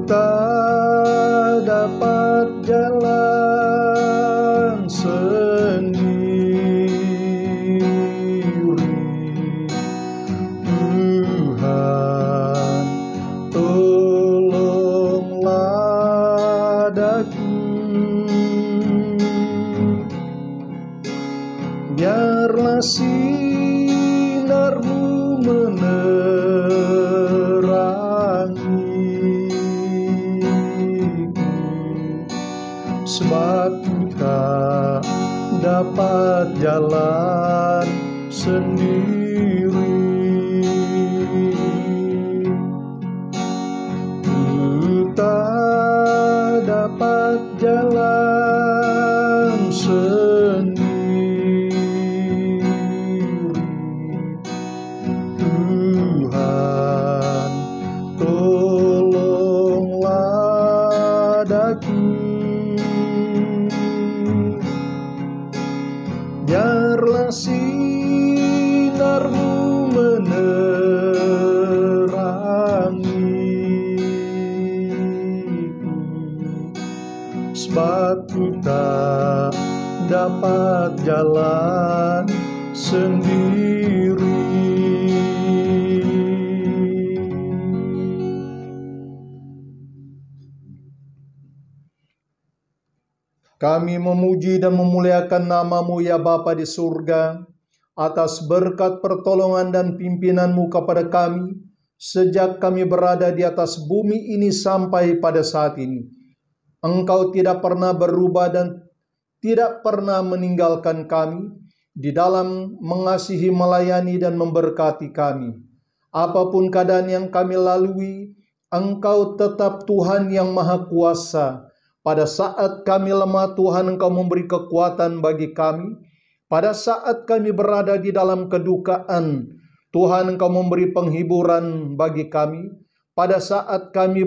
tak dapat jalan sendiri. Tuhan, tolonglah daku, biarlah sinarmu menerangiku, sebab ku tak dapat jalan sendiri. Ku tak dapat jalan sendiri. Tuhan, tolonglah daku, biarlah sinarmu menerangiku, sebab ku tak dapat jalan sendiri. Kami memuji dan memuliakan nama-Mu ya Bapa di surga, atas berkat pertolongan dan pimpinan-Mu kepada kami, sejak kami berada di atas bumi ini sampai pada saat ini. Engkau tidak pernah berubah dan tidak pernah meninggalkan kami di dalam mengasihi, melayani, dan memberkati kami. Apapun keadaan yang kami lalui, Engkau tetap Tuhan yang Maha Kuasa. Pada saat kami lemah, Tuhan Engkau memberi kekuatan bagi kami. Pada saat kami berada di dalam kedukaan, Tuhan Engkau memberi penghiburan bagi kami. Pada saat kami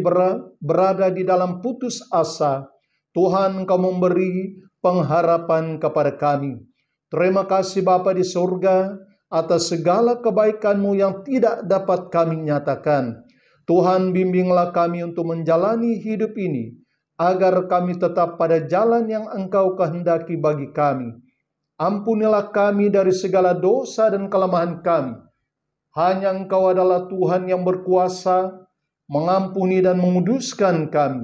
berada di dalam putus asa, Tuhan Engkau memberi pengharapan kepada kami. Terima kasih Bapa di surga atas segala kebaikan-Mu yang tidak dapat kami nyatakan. Tuhan, bimbinglah kami untuk menjalani hidup ini, agar kami tetap pada jalan yang Engkau kehendaki bagi kami. Ampunilah kami dari segala dosa dan kelemahan kami. Hanya Engkau adalah Tuhan yang berkuasa mengampuni dan menguduskan kami.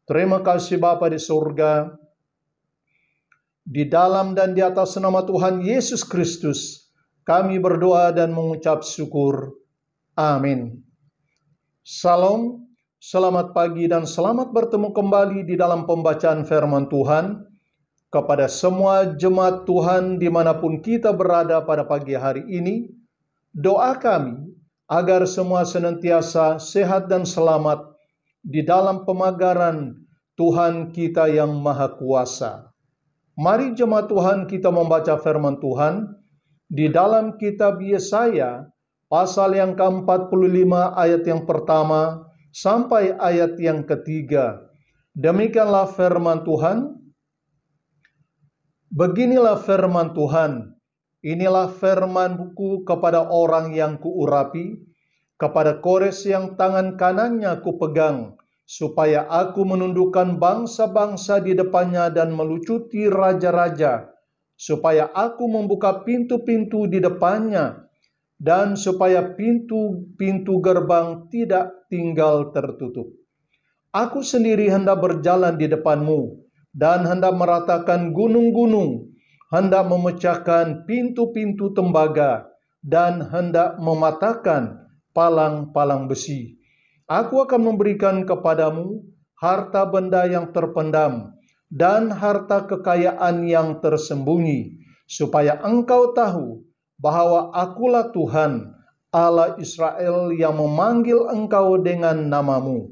Terima kasih Bapa di surga. Di dalam dan di atas nama Tuhan Yesus Kristus, kami berdoa dan mengucap syukur. Amin. Salam. Selamat pagi dan selamat bertemu kembali di dalam pembacaan firman Tuhan. Kepada semua jemaat Tuhan dimanapun kita berada pada pagi hari ini, doa kami agar semua senantiasa sehat dan selamat di dalam pemagaran Tuhan kita yang Maha Kuasa. Mari jemaat Tuhan kita membaca firman Tuhan di dalam kitab Yesaya pasal yang ke-45 ayat yang pertama sampai ayat yang ketiga. Demikianlah firman Tuhan. Beginilah firman Tuhan. Inilah firman-Ku kepada orang yang kuurapi, kepada Kores yang tangan kanannya kupegang, supaya aku menundukkan bangsa-bangsa di depannya dan melucuti raja-raja, supaya aku membuka pintu-pintu di depannya, dan supaya pintu-pintu gerbang tidak tinggal tertutup. Aku sendiri hendak berjalan di depanmu, dan hendak meratakan gunung-gunung, hendak memecahkan pintu-pintu tembaga, dan hendak mematahkan palang-palang besi. Aku akan memberikan kepadamu harta benda yang terpendam, dan harta kekayaan yang tersembunyi, supaya engkau tahu bahwa akulah Tuhan, Allah Israel yang memanggil engkau dengan namamu.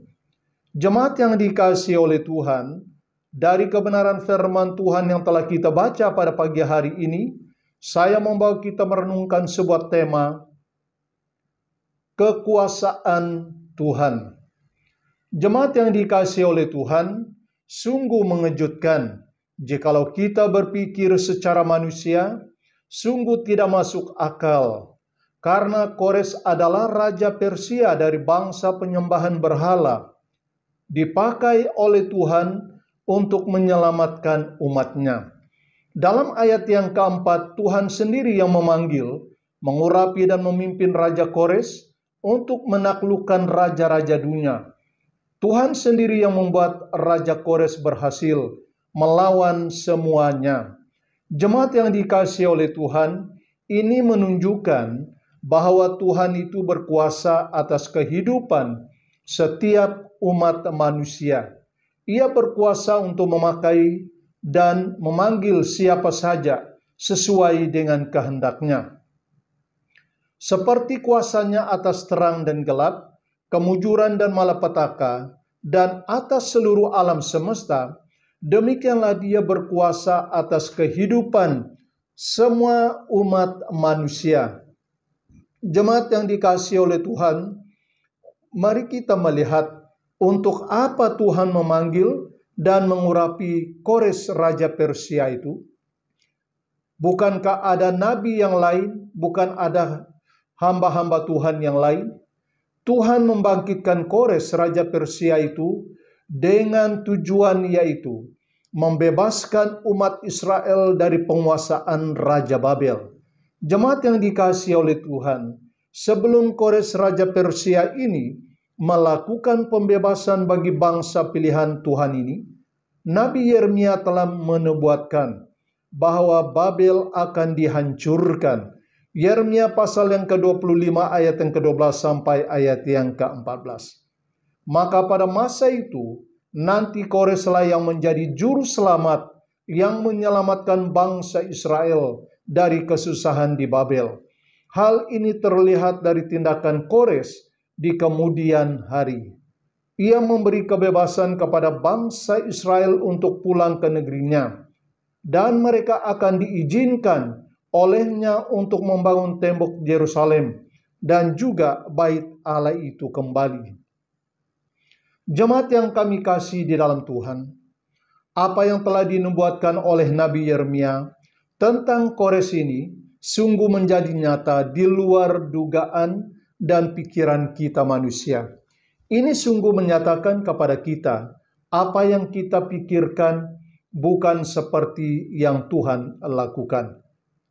Jemaat yang dikasihi oleh Tuhan, dari kebenaran firman Tuhan yang telah kita baca pada pagi hari ini, saya membawa kita merenungkan sebuah tema, kekuasaan Tuhan. Jemaat yang dikasihi oleh Tuhan, sungguh mengejutkan jikalau kita berpikir secara manusia, sungguh tidak masuk akal, karena Kores adalah raja Persia dari bangsa penyembahan berhala. dipakai oleh Tuhan untuk menyelamatkan umat-Nya. Dalam ayat yang keempat, Tuhan sendiri yang memanggil, mengurapi dan memimpin Raja Kores untuk menaklukkan raja-raja dunia. Tuhan sendiri yang membuat Raja Kores berhasil melawan semuanya. Jemaat yang dikasihi oleh Tuhan, ini menunjukkan bahwa Tuhan itu berkuasa atas kehidupan setiap umat manusia. Ia berkuasa untuk memakai dan memanggil siapa saja sesuai dengan kehendak-Nya. Seperti kuasanya atas terang dan gelap, kemujuran dan malapetaka, dan atas seluruh alam semesta, demikianlah Dia berkuasa atas kehidupan semua umat manusia. Jemaat yang dikasihi oleh Tuhan, mari kita melihat untuk apa Tuhan memanggil dan mengurapi Kores Raja Persia itu. Bukankah ada nabi yang lain? Bukan ada hamba-hamba Tuhan yang lain? Tuhan membangkitkan Kores Raja Persia itu dengan tujuan yaitu membebaskan umat Israel dari penguasaan Raja Babel. Jemaat yang dikasihi oleh Tuhan, sebelum Kores Raja Persia ini melakukan pembebasan bagi bangsa pilihan Tuhan ini, Nabi Yeremia telah menubuatkan bahwa Babel akan dihancurkan. Yeremia pasal yang ke-25 ayat yang ke-12 sampai ayat yang ke-14. Maka pada masa itu, nanti Koreslah yang menjadi juru selamat yang menyelamatkan bangsa Israel dari kesusahan di Babel. Hal ini terlihat dari tindakan Kores di kemudian hari. Ia memberi kebebasan kepada bangsa Israel untuk pulang ke negerinya, dan mereka akan diizinkan olehnya untuk membangun tembok Yerusalem dan juga bait Allah itu kembali. Jemaat yang kami kasih di dalam Tuhan, apa yang telah dinubuatkan oleh Nabi Yeremia tentang Kores ini sungguh menjadi nyata di luar dugaan dan pikiran kita manusia. Ini sungguh menyatakan kepada kita apa yang kita pikirkan bukan seperti yang Tuhan lakukan.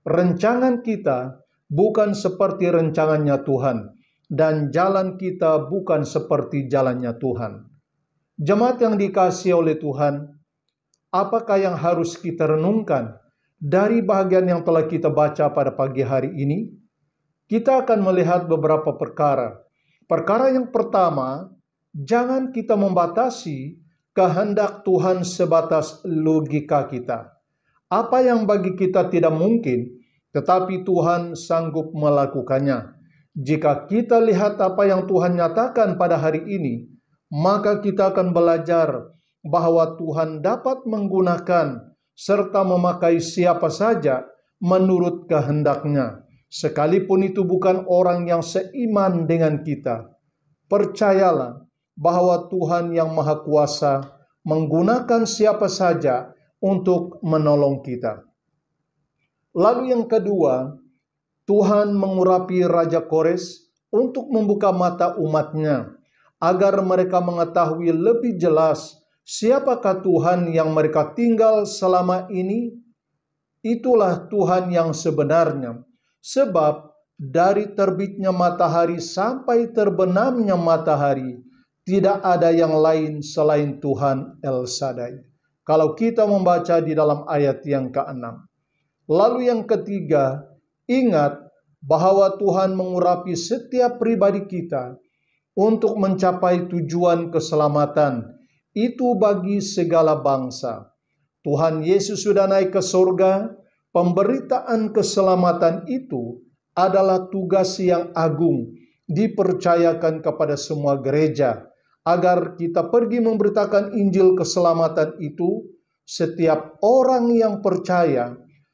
Rencangan kita bukan seperti rencangannya Tuhan, dan jalan kita bukan seperti jalannya Tuhan. Jemaat yang dikasihi oleh Tuhan, apakah yang harus kita renungkan dari bagian yang telah kita baca pada pagi hari ini? Kita akan melihat beberapa perkara. Perkara yang pertama, jangan kita membatasi kehendak Tuhan sebatas logika kita. Apa yang bagi kita tidak mungkin, tetapi Tuhan sanggup melakukannya. Jika kita lihat apa yang Tuhan nyatakan pada hari ini, maka kita akan belajar bahwa Tuhan dapat menggunakan serta memakai siapa saja menurut kehendak-Nya, sekalipun itu bukan orang yang seiman dengan kita. Percayalah bahwa Tuhan yang Maha Kuasa menggunakan siapa saja untuk menolong kita. Lalu yang kedua, Tuhan mengurapi Raja Kores untuk membuka mata umat-Nya, agar mereka mengetahui lebih jelas siapakah Tuhan yang mereka tinggal selama ini. Itulah Tuhan yang sebenarnya. Sebab dari terbitnya matahari sampai terbenamnya matahari, tidak ada yang lain selain Tuhan El Shaddai. Kalau kita membaca di dalam ayat yang ke-6. Lalu yang ketiga, ingat bahwa Tuhan mengurapi setiap pribadi kita untuk mencapai tujuan keselamatan. Itu bagi segala bangsa. Tuhan Yesus sudah naik ke surga. Pemberitaan keselamatan itu adalah tugas yang agung dipercayakan kepada semua gereja, agar kita pergi memberitakan Injil keselamatan itu. Setiap orang yang percaya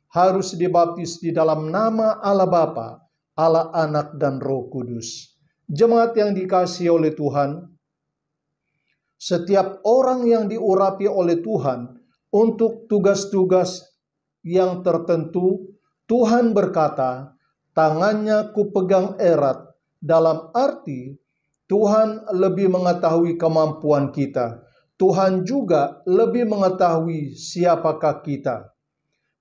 harus dibaptis di dalam nama Allah Bapa, Allah Anak, dan Roh Kudus. Jemaat yang dikasihi oleh Tuhan, setiap orang yang diurapi oleh Tuhan untuk tugas-tugas yang tertentu, Tuhan berkata, tangannya kupegang erat, dalam arti Tuhan lebih mengetahui kemampuan kita. Tuhan juga lebih mengetahui siapakah kita.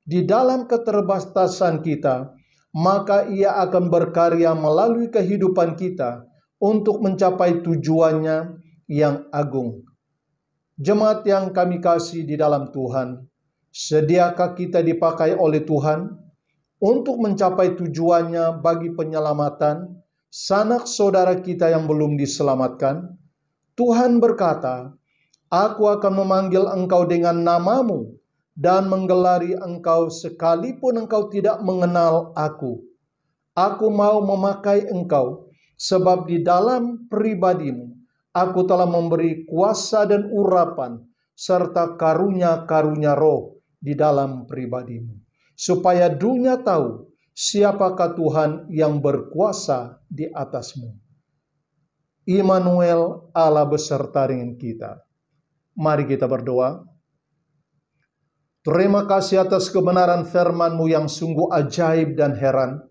Di dalam keterbatasan kita, maka Ia akan berkarya melalui kehidupan kita untuk mencapai tujuannya yang agung. Jemaat yang kami kasih di dalam Tuhan, sediakah kita dipakai oleh Tuhan untuk mencapai tujuannya bagi penyelamatan sanak saudara kita yang belum diselamatkan? Tuhan berkata, "Aku akan memanggil engkau dengan namamu dan menggelari engkau sekalipun engkau tidak mengenal aku. Aku mau memakai engkau, sebab di dalam pribadimu aku telah memberi kuasa dan urapan serta karunia-karunia roh di dalam pribadimu, supaya dunia tahu siapakah Tuhan yang berkuasa di atasmu." Immanuel, Allah beserta dengan kita. Mari kita berdoa. Terima kasih atas kebenaran firman-Mu yang sungguh ajaib dan heran.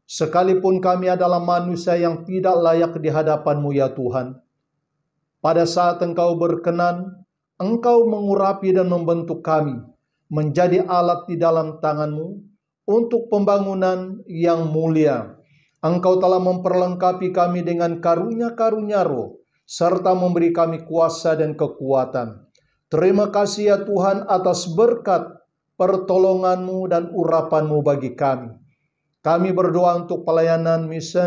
Sekalipun kami adalah manusia yang tidak layak di hadapan-Mu ya Tuhan, pada saat Engkau berkenan, Engkau mengurapi dan membentuk kami menjadi alat di dalam tangan-Mu untuk pembangunan yang mulia. Engkau telah memperlengkapi kami dengan karunia-karunia roh, serta memberi kami kuasa dan kekuatan. Terima kasih ya Tuhan atas berkat pertolongan-Mu dan urapan-Mu bagi kami. Kami berdoa untuk pelayanan misi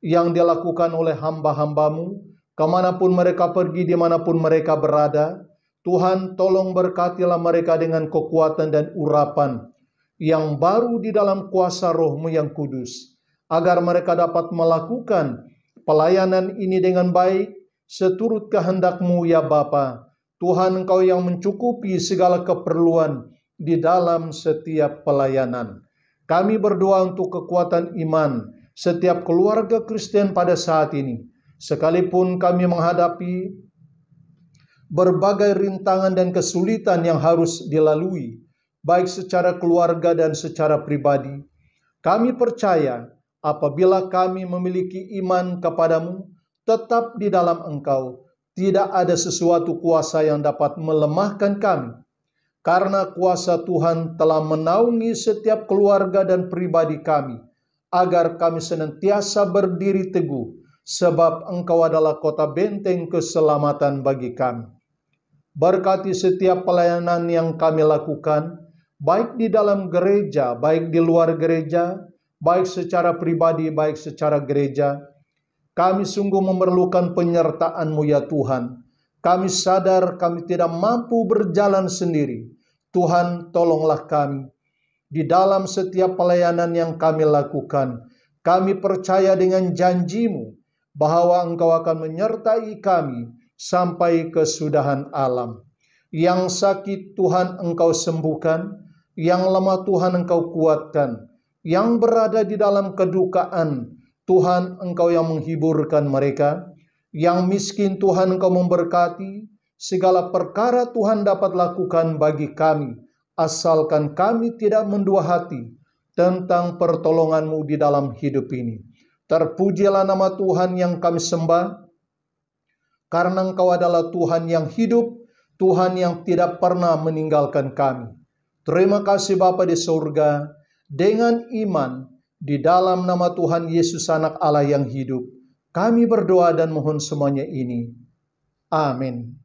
yang dilakukan oleh hamba-hamba-Mu, kemanapun mereka pergi, dimanapun mereka berada. Tuhan, tolong berkatilah mereka dengan kekuatan dan urapan yang baru di dalam kuasa Roh-Mu yang kudus, agar mereka dapat melakukan pelayanan ini dengan baik, seturut kehendak-Mu ya Bapa. Tuhan, Engkau yang mencukupi segala keperluan di dalam setiap pelayanan. Kami berdoa untuk kekuatan iman setiap keluarga Kristen pada saat ini. Sekalipun kami menghadapi berbagai rintangan dan kesulitan yang harus dilalui, baik secara keluarga dan secara pribadi, kami percaya apabila kami memiliki iman kepadamu, tetap di dalam Engkau, tidak ada sesuatu kuasa yang dapat melemahkan kami. Karena kuasa Tuhan telah menaungi setiap keluarga dan pribadi kami, agar kami senantiasa berdiri teguh, sebab Engkau adalah kota benteng keselamatan bagi kami. Berkati setiap pelayanan yang kami lakukan, baik di dalam gereja, baik di luar gereja, baik secara pribadi, baik secara gereja. Kami sungguh memerlukan penyertaan-Mu ya Tuhan. Kami sadar kami tidak mampu berjalan sendiri. Tuhan, tolonglah kami. Di dalam setiap pelayanan yang kami lakukan, kami percaya dengan janji-Mu bahwa Engkau akan menyertai kami sampai kesudahan alam. Yang sakit Tuhan Engkau sembuhkan, yang lemah Tuhan Engkau kuatkan, yang berada di dalam kedukaan Tuhan Engkau yang menghiburkan mereka, yang miskin Tuhan Engkau memberkati. Segala perkara Tuhan dapat lakukan bagi kami, asalkan kami tidak mendua hati tentang pertolongan-Mu di dalam hidup ini. Terpujilah nama Tuhan yang kami sembah, karena Engkau adalah Tuhan yang hidup, Tuhan yang tidak pernah meninggalkan kami. Terima kasih Bapa di surga, dengan iman di dalam nama Tuhan Yesus Anak Allah yang hidup, kami berdoa dan mohon semuanya ini. Amin.